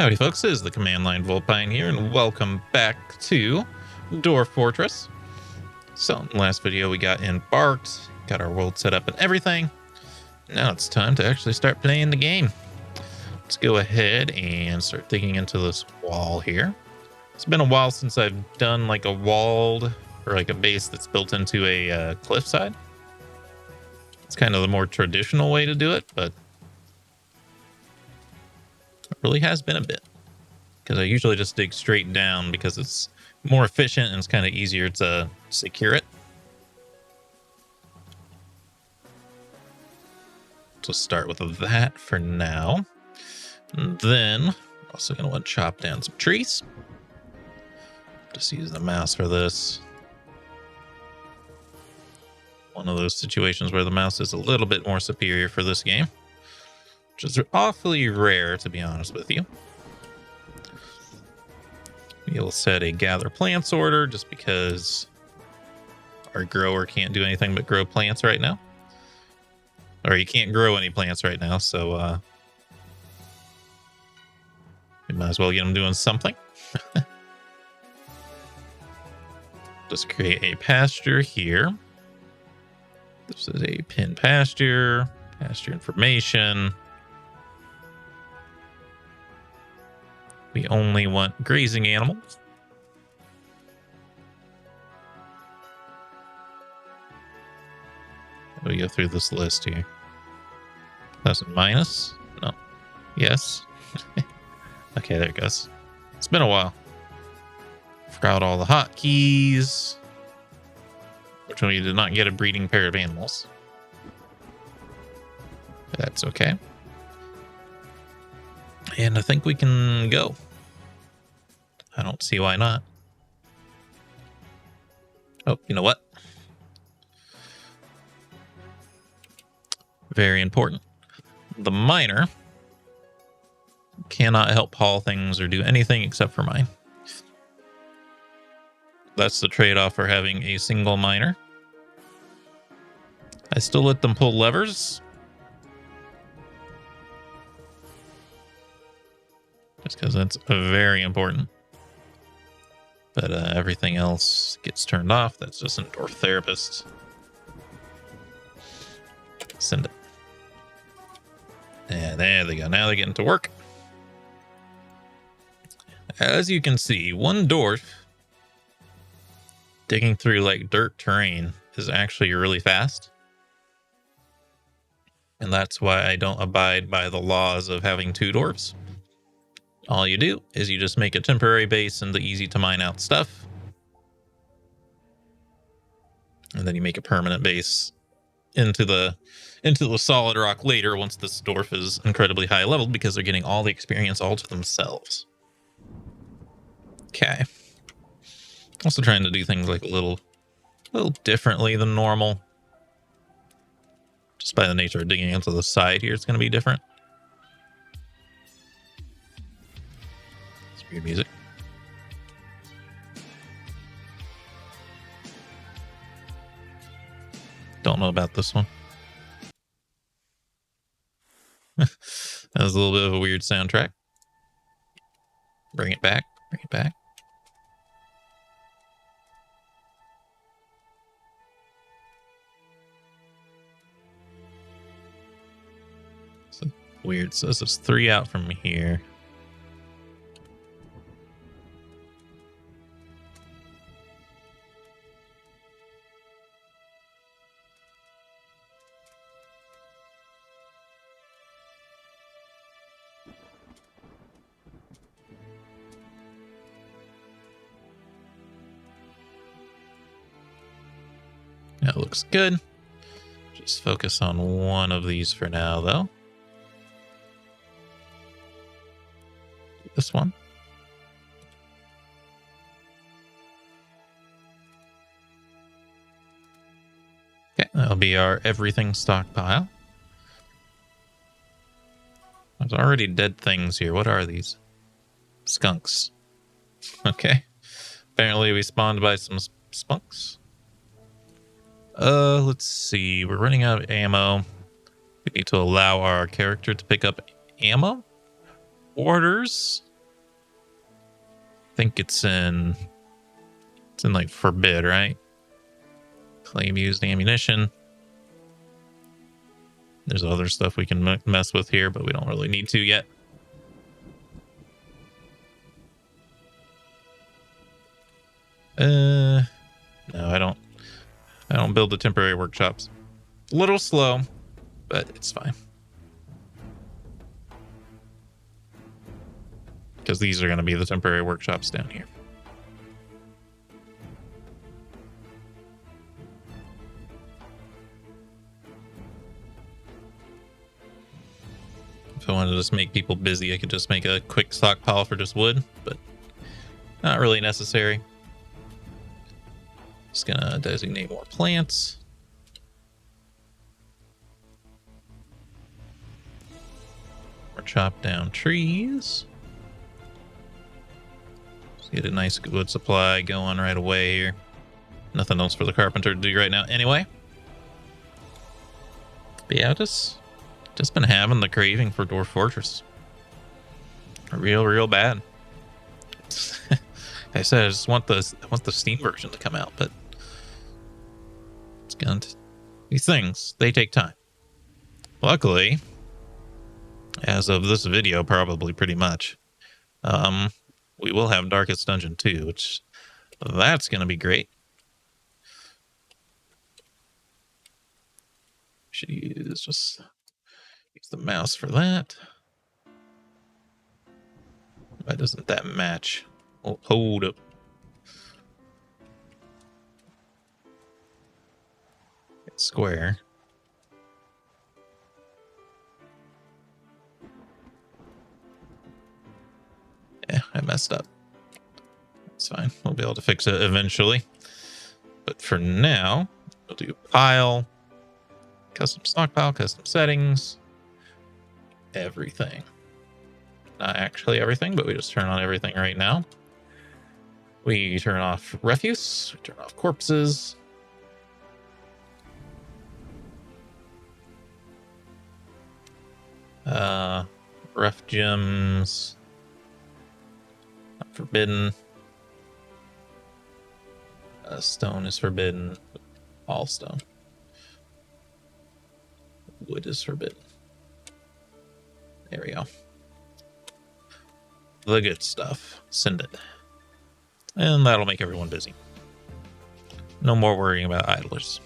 Howdy folks, this is the Command Line Vulpine here, and welcome back to Dwarf Fortress. So, in the last video we got embarked, got our world set up and everything. Now it's time to actually start playing the game. Let's go ahead and start digging into this wall here. It's been a while since I've done like a walled, or like a base that's built into a cliffside. It's kind of the more traditional way to do it, but it really has been a bit, because I usually just dig straight down because it's more efficient and it's kind of easier to secure it. So start with that for now. And then also going to want to chop down some trees. Just use the mouse for this. One of those situations where the mouse is a little bit more superior for this game, which is awfully rare, to be honest with you. We'll set a gather plants order just because our grower can't do anything but grow plants right now. Or he can't grow any plants right now, so we might as well get him doing something. Just create a pasture here. This is a pin pasture, pasture information. We only want grazing animals. We go through this list here. Plus and minus? No. Yes. Okay, there it goes. It's been a while. Forgot all the hotkeys. Fortunately, we did not get a breeding pair of animals. That's okay. And I think we can go. I don't see why not. Oh, you know what? Very important. The miner cannot help haul things or do anything except for mine. That's the trade-off for having a single miner. I still let them pull levers, just because that's very important. But everything else gets turned off. That's just an dwarf therapist. Send it. And there they go. Now they're getting to work. As you can see, one dwarf digging through like dirt terrain is actually really fast. And that's why I don't abide by the laws of having two dwarves. All you do is you just make a temporary base in the easy to mine out stuff. And then you make a permanent base into the solid rock later once this dwarf is incredibly high leveled, because they're getting all the experience all to themselves. Okay. Also trying to do things like a little differently than normal. Just by the nature of digging into the side here, it's going to be different. It's weird music. Don't know about this one. That was a little bit of a weird soundtrack. Bring it back. Bring it back. So weird. So this is 3 out from here. That looks good. Just focus on one of these for now, though. This one. Okay, that'll be our everything stockpile. There's already dead things here. What are these? Skunks. Okay. Apparently we spawned by some spunks. Let's see. We're running out of ammo. We need to allow our character to pick up ammo. Orders. think it's in like forbid, right? Claim used ammunition. There's other stuff we can mess with here, but we don't really need to yet. No, I don't build the temporary workshops. A little slow, but it's fine. Because these are going to be the temporary workshops down here. If I wanted to just make people busy, I could just make a quick stockpile for just wood, but not really necessary. Just gonna designate more plants. Or chop down trees. Just get a nice wood supply going right away here. Nothing else for the carpenter to do right now anyway. But yeah, just been having the craving for Dwarf Fortress. Real bad. Like I said, I just want the Steam version to come out, but it's gonna these things, they take time. Luckily, as of this video, probably pretty much, we will have Darkest Dungeon 2, which that's gonna be great. Should use the mouse for that. Why doesn't that match? Oh, hold up. It's square. Yeah, I messed up. It's fine. We'll be able to fix it eventually. But for now, we'll do pile, custom stockpile, custom settings, everything. Not actually everything, but we just turn on everything right now. We turn off refuse, we turn off corpses. Rough gems. Not forbidden. Stone is forbidden. All stone. Wood is forbidden. There we go. The good stuff. Send it. And that'll make everyone busy. No more worrying about idlers.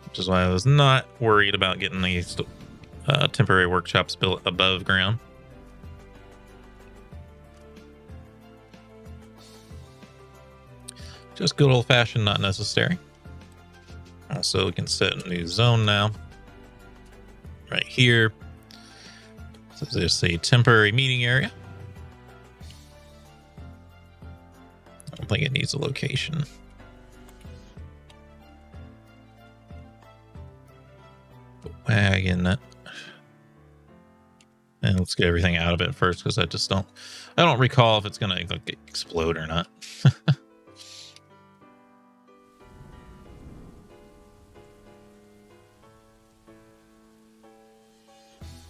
Which is why I was not worried about getting these temporary workshops built above ground. Just good old-fashioned, not necessary. Also, we can set a new zone now. Right here. So there's a temporary meeting area. I don't think it needs a location. Wagon it. And let's get everything out of it first, because I don't recall if it's gonna like, explode or not.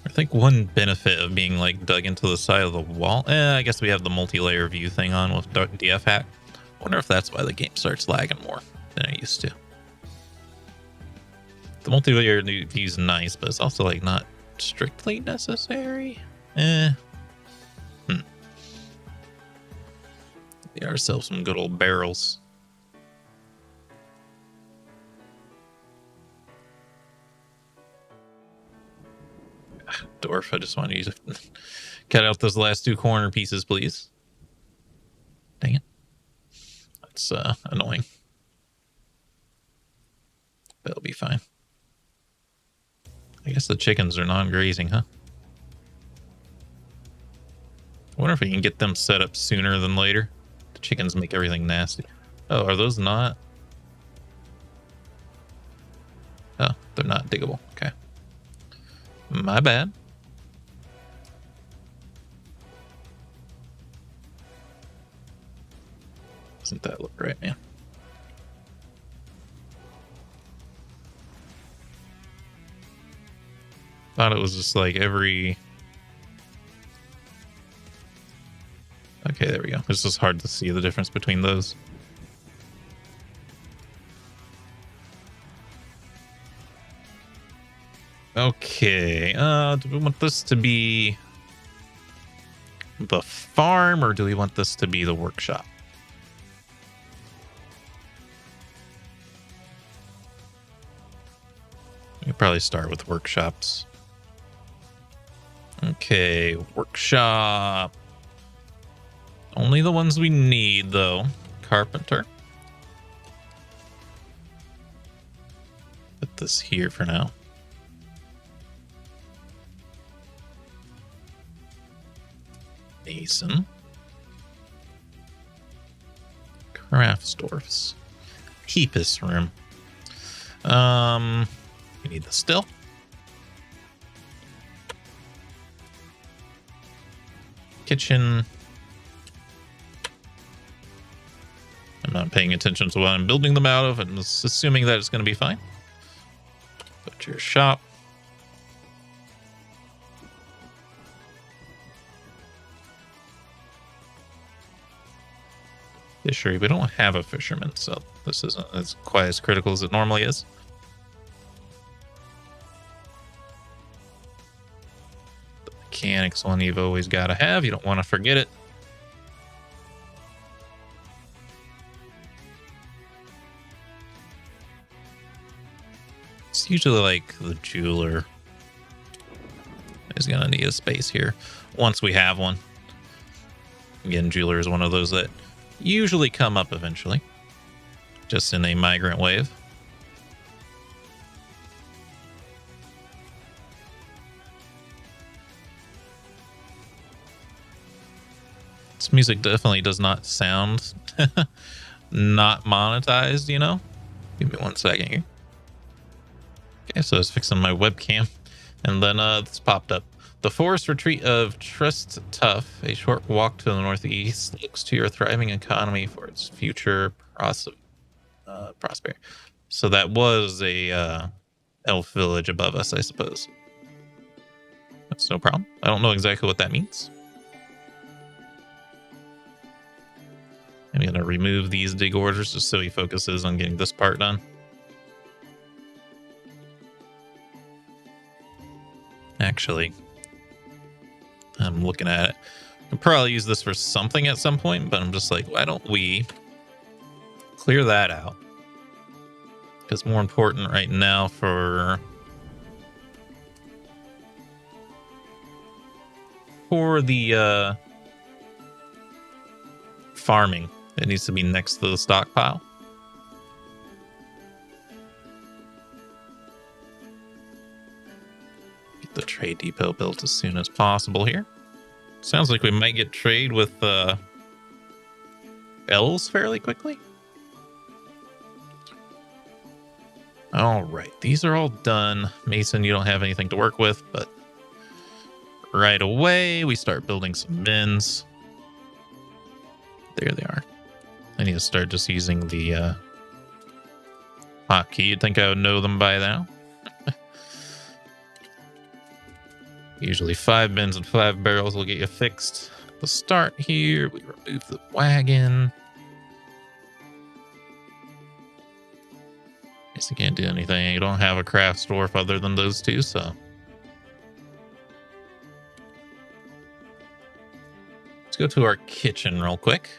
I think one benefit of being like dug into the side of the wall, I guess we have the multi-layer view thing on with DF hack. I wonder if that's why the game starts lagging more than it used to. The multi-layer view is nice, but it's also like not strictly necessary. Get ourselves some good old barrels. Dwarf, I just want you to cut out those last two corner pieces, please. Dang it. That's annoying. That'll be fine. I guess the chickens are non-grazing, huh? I wonder if we can get them set up sooner than later. The chickens make everything nasty. Oh, are those not? Oh, they're not diggable. Okay. My bad. Doesn't that look right, man? Thought it was just like every Okay, there we go. It's just hard to see the difference between those. Okay, do we want this to be the farm, or do we want this to be the workshop? We could probably start with workshops. Okay, workshop. Only the ones we need, though. Carpenter. Put this here for now. Mason. Crafts dwarfs. Keep this room. We need the still. Kitchen. I'm not paying attention to what I'm building them out of. I'm just assuming that it's going to be fine. Butcher shop. Fishery. We don't have a fisherman, so this isn't as quite as critical as it normally is. The mechanics one you've always got to have. You don't want to forget it. It's usually like the jeweler is going to need a space here once we have one. Again, jeweler is one of those that usually come up eventually, just in a migrant wave. This music definitely does not sound not monetized, you know? Give me 1 second here. Okay, so I was fixing my webcam, and then this popped up. The forest retreat of Trust Tough, a short walk to the northeast, looks to your thriving economy for its future prosperity. So that was a elf village above us, I suppose. That's no problem. I don't know exactly what that means. I'm going to remove these dig orders just so he focuses on getting this part done. Actually, I'm looking at it. I'll probably use this for something at some point, but I'm just like, why don't we clear that out? Because more important right now for the farming, it needs to be next to the stockpile. Get the trade depot built as soon as possible here. Sounds like we might get trade with elves fairly quickly. All right, these are all done. Mason, you don't have anything to work with, but right away we start building some bins. There they are. I need to start just using the hotkey. You'd think I would know them by now. Usually 5 bins and 5 barrels will get you fixed. We'll start here. We remove the wagon. Guess you can't do anything. You don't have a crafts dwarf other than those two, so. Let's go to our kitchen real quick.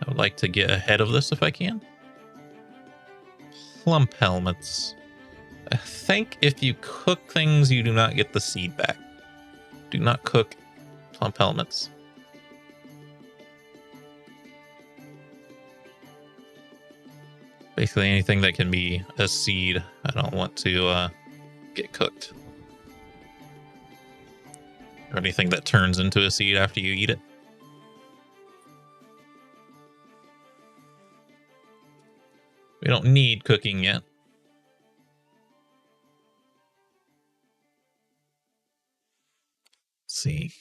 I would like to get ahead of this if I can. Plump helmets. I think if you cook things, you do not get the seed back. Do not cook plump helmets. Basically anything that can be a seed, I don't want to get cooked. Or anything that turns into a seed after you eat it. We don't need cooking yet. Let's see.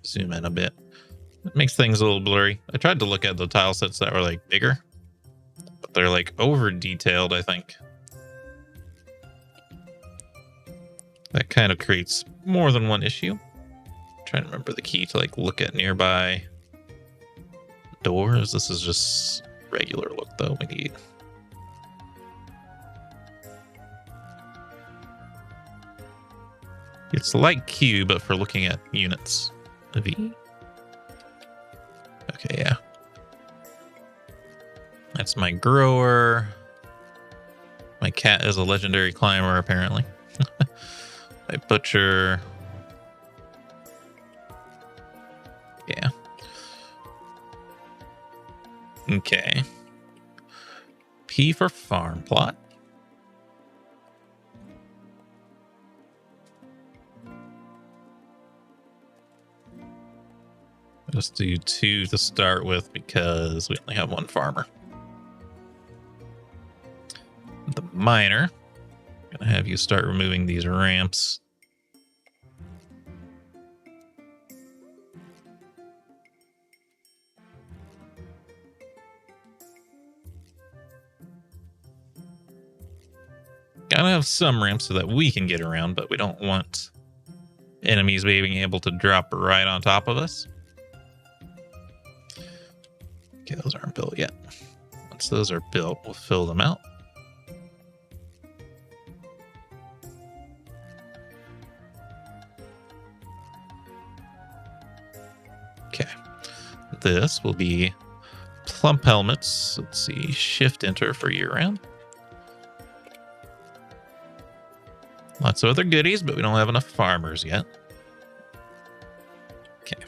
Zoom in a bit. It makes things a little blurry. I tried to look at the tile sets that were like bigger, but they're like over detailed, I think. That kind of creates more than one issue. Trying to remember the key to like look at nearby doors. This is just regular look though. We need. It's like Q, but for looking at units. V. Okay, yeah. That's my grower. My cat is a legendary climber, apparently. My butcher. Yeah. Okay. P for farm plot. Let's do 2 to start with because we only have 1 farmer. The miner. Gonna have you start removing these ramps. Gotta have some ramps so that we can get around, but we don't want enemies being able to drop right on top of us. Okay, those aren't built yet. Once those are built, we'll fill them out. Okay. This will be plump helmets. Let's see, shift enter for year round. Lots of other goodies, but we don't have enough farmers yet. Okay.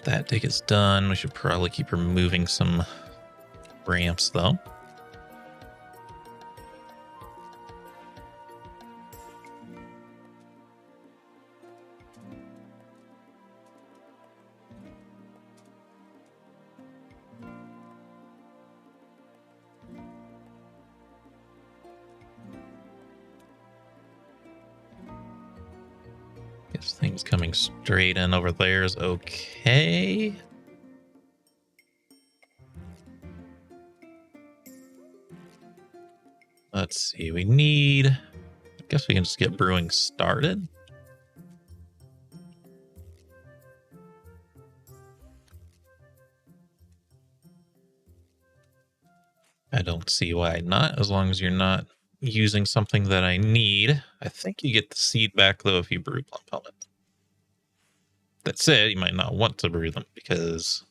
That dig is done. We should probably keep removing some ramps, though. Guess things coming straight in over there is okay. Let's see, we need... I guess we can just get brewing started. I don't see why not, as long as you're not using something that I need. I think you get the seed back, though, if you brew plump helmet. That said, you might not want to brew them, because...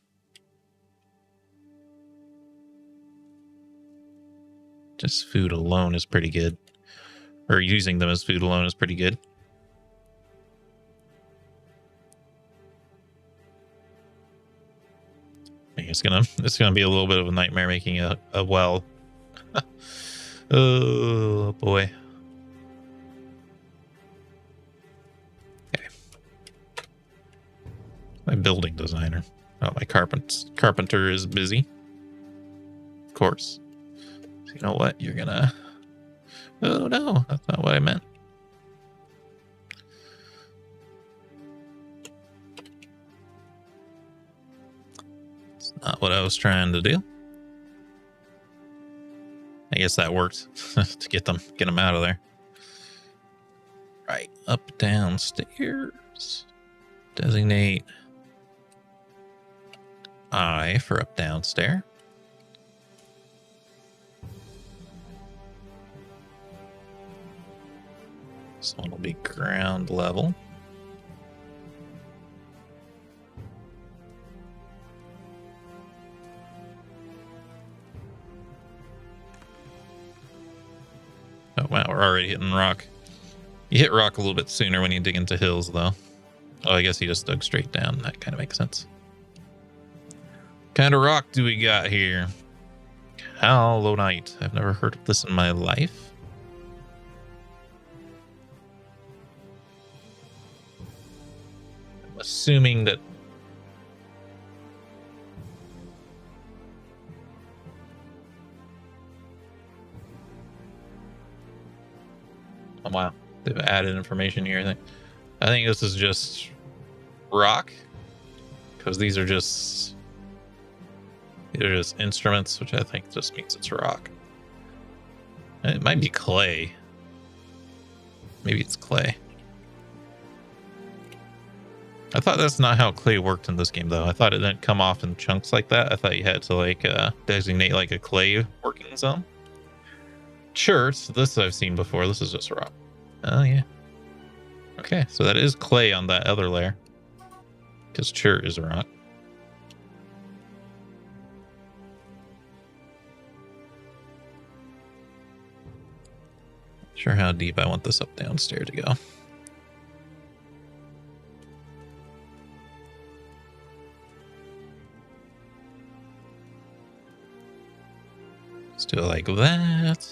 just food alone is pretty good. Or using them as food alone is pretty good. I think it's gonna be a little bit of a nightmare making a well. Oh boy. Okay. My building designer. Oh, my carpenter is busy. Of course. So you know what? You're gonna... Oh no, that's not what I meant. It's not what I was trying to do. I guess that worked to get them out of there. Right, up, downstairs. Designate I for up, downstairs. This one will be ground level. Oh wow, we're already hitting rock. You hit rock a little bit sooner when you dig into hills, though. Oh, I guess he just dug straight down. That kind of makes sense. What kind of rock do we got here? Halonite. I've never heard of this in my life. I'm assuming that... Oh, wow. They've added information here. I think this is just rock, because these are just instruments, which I think just means it's rock. It might be clay. Maybe it's clay. I thought that's not how clay worked in this game, though. I thought it didn't come off in chunks like that. I thought you had to, like, designate, like, a clay working zone. Sure, so this I've seen before. This is just rock. Oh, yeah. Okay, so that is clay on that other layer. Because chert is rock. Not sure how deep I want this up downstairs to go. Let's do it like that.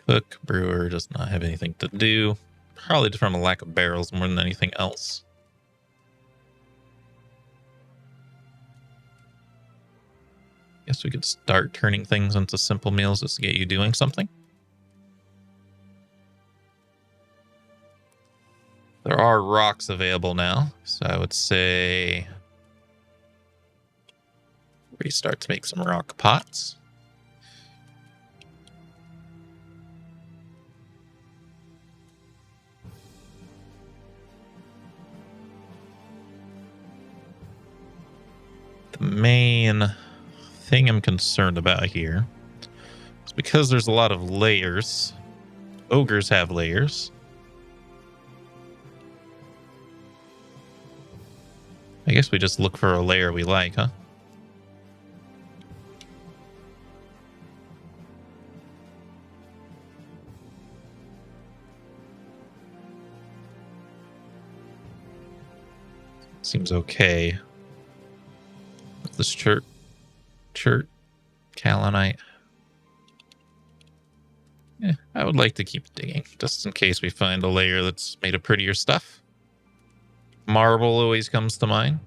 Cook, brewer does not have anything to do. Probably from a lack of barrels more than anything else. Guess we could start turning things into simple meals just to get you doing something. There are rocks available now, so I would say restart to make some rock pots. The main thing I'm concerned about here is because there's a lot of layers. Ogres have layers. I guess we just look for a layer we like, huh? Seems okay. This chert, kaolinite. Yeah, I would like to keep digging, just in case we find a layer that's made of prettier stuff. Marble always comes to mind.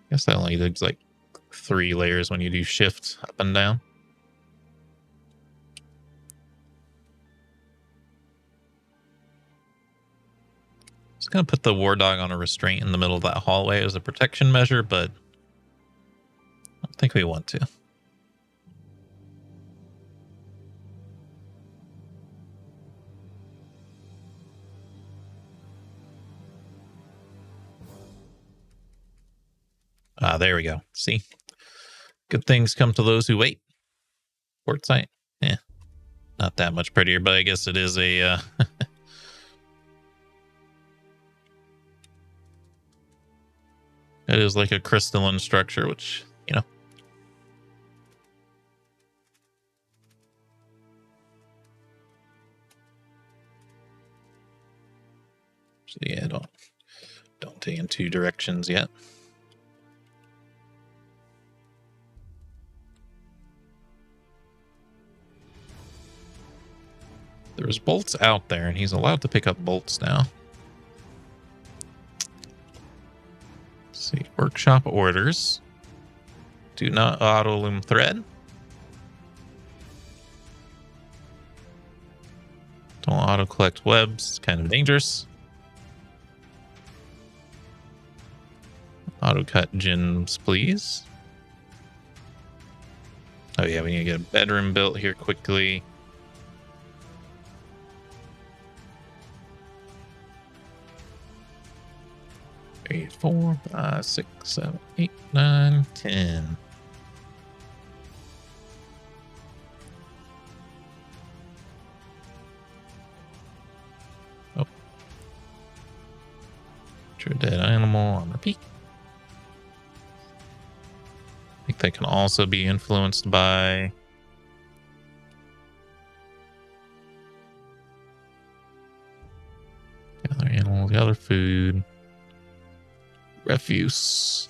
Guess that only digs like 3 layers when you do shift up and down. Just gonna put the war dog on a restraint in the middle of that hallway as a protection measure, but I don't think we want to. Ah, there we go. See? Good things come to those who wait. Quartzite? Yeah. Not that much prettier, but I guess it is a... it is like a crystalline structure, which, you know. So yeah, don't take in 2 directions yet. There's bolts out there, and he's allowed to pick up bolts now. Let's see, workshop orders. Do not auto loom thread. Don't auto collect webs. It's kind of dangerous. Auto cut gems, please. Oh yeah, we need to get a bedroom built here quickly. Three, 4, 5, 6, 7, 8, 9, 10. Oh. True dead animal on repeat. I think they can also be influenced by the other animal, the other food. Refuse.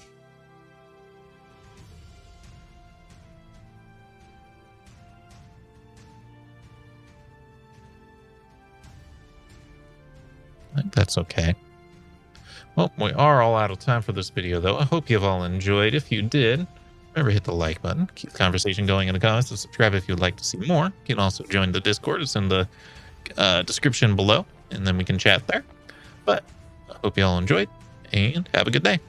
I think that's okay. Well, we are all out of time for this video, though. I hope you've all enjoyed. If you did, remember to hit the like button, keep the conversation going in the comments, and subscribe if you'd like to see more. You can also join the Discord. It's in the description below, and then we can chat there. But I hope you all enjoyed, and have a good day.